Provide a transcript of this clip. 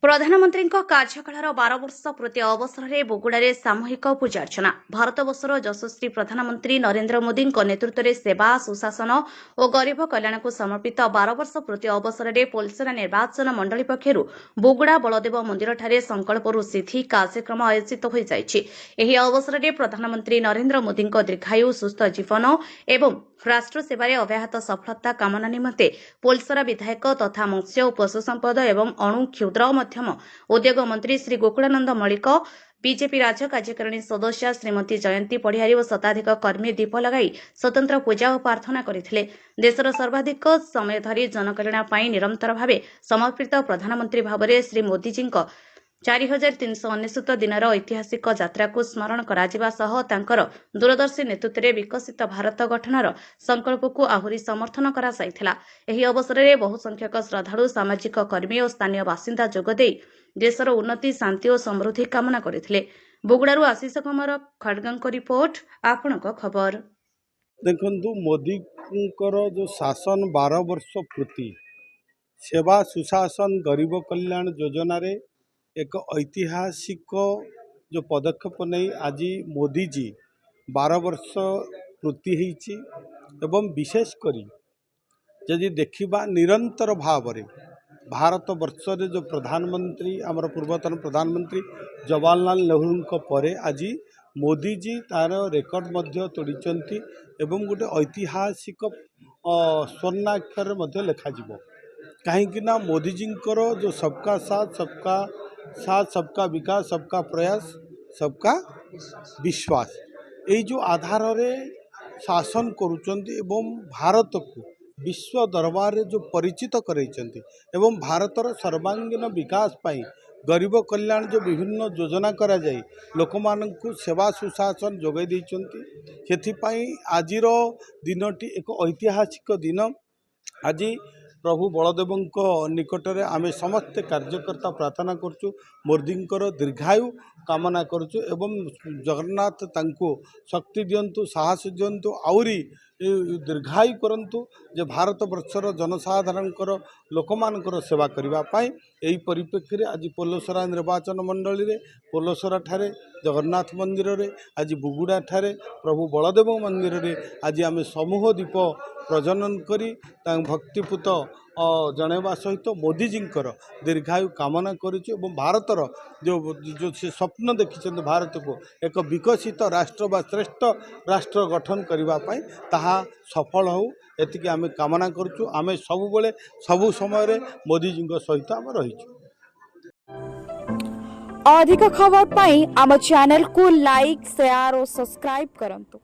प्रधानमंत्री कार्यकाल 12 वर्ष पूर्ति अवसर में बोगुड़ा सामूहिक पूजार्चना। भारतवर्षर यशस्वी प्रधानमंत्री नरेंद्र मोदी नेतृत्व में सेवा सुशासन और गरीब कल्याण को समर्पित 12 वर्ष पूर्ति अवसर में पोलसरा निर्वाचन मंडली पक्षर बोगुड़ा बलदेव मंदिर ठारे संकल्परू सिद्धि कार्यक्रम आयोजित हो जाइछि। एही अवसर में प्रधानमंत्री नरेंद्र मोदी दीर्घायु सुस्थ जीवन एवं राष्ट्र सेवार अव्याहत सफलता कामना निमंते पोलसरा विधायक तथा मत्स्य और पशु संपद एवं अणु क्षुद्र मध्यम उद्योग मंत्री श्री गोकुलानंद मल्लिक, बीजेपी राज्य कार्यकारिणी सदस्य श्रीमती जयंती पढ़ियारी और शताधिक कर्मी दीप लगाई स्वतंत्र पूजा और प्रार्थना करथिले। देशर सर्वाधिक समय धरी जनकल्याण पई निरंतर भावे समर्पित प्रधानमंत्री भावरे श्री मोदीजी 4399 दिनर ऐतिहासिक यात्रा को स्मरण कराजिबा सह तांकर दूरदर्शी नेतृत्व में विकसित भारत गठनर संकल्प को आहुरी समर्थन करा साइथिला। एही अवसर में बहु संख्यक श्रद्धालु, सामाजिक कर्मी और स्थानीय बासिंदा जोगदे देशर उन्नति, शांति और समृद्धि कामना करथिले। बोगुड़ारू आशीष कुमार खड़गांक रिपोर्ट, आपणक खबर। देखंतु मोदी जो शासन 12 वर्ष पूर्ति सेवा सुशासन गरीब कल्याण योजना रे एक ऐतिहासिक जो पदक्षेप नहीं आज मोदी जी 12 वर्ष पूर्ति होईची एवं विशेषकर यदि देखिबा निरंतर भाव में भारत वर्ष रे जो प्रधानमंत्री आमर पूर्वतन प्रधानमंत्री जवाहरलाल नेहरू परे आज मोदी जी तार रेकर्ड मध्य तोड़िचंती एवं गोटे ऐतिहासिक स्वर्णाक्षर मध्य लेखाजिबो। कहीं ना मोदी जी जो सबका साथ सबका विकास, सबका प्रयास, सबका विश्वास यही जो आधार रे शासन करुचंती एवं भारत को विश्व दरबार रे जो परिचित करैचंती एवं भारतर सर्वांगीन विकास पाई गरीब कल्याण जो विभिन्न योजना करा जाए लोक मानकु सेवा सुशासन जोगाई देइचंती। सेथिपाई आजिर दिनटी एक ऐतिहासिक दिन। आज प्रभु बलदेव निकटरे आमे समस्त कार्यकर्ता प्रार्थना करचु, मोदींकर दीर्घायु कामना करचु एवं जगन्नाथ तांको शक्ति दियंतु, साहस दियंतु, आउरी दीर्घायु करंतु जे भारत वर्षर जनसाधारणकर लोकमानकर सेवा करिबा पाई। एही परिप्रेक्षी रे आज पोलसरा निर्वाचन मंडली रे पोलसरा ठारे जगन्नाथ मंदिर रे आज बुगुड़ा ठारे प्रभु बलदेव मंदिर रे आज आमे समूह दीप प्रजनन करी भक्तिपूत जनवा सहित मोदीजींकर दीर्घायु कामना करुचु एवं भारतर जो से स्वप्न देखी भारत को एक विकसित राष्ट्र व श्रेष्ठ राष्ट्र गठन करने ताहा सफल हो एतिकी आमे कामना करुचु। आमे सबुबले सबु समय मोदीजी सहित आम रहीचु। अधिक खबर पाई आम चैनल को लाइक, शेयर और सब्सक्राइब करंतु।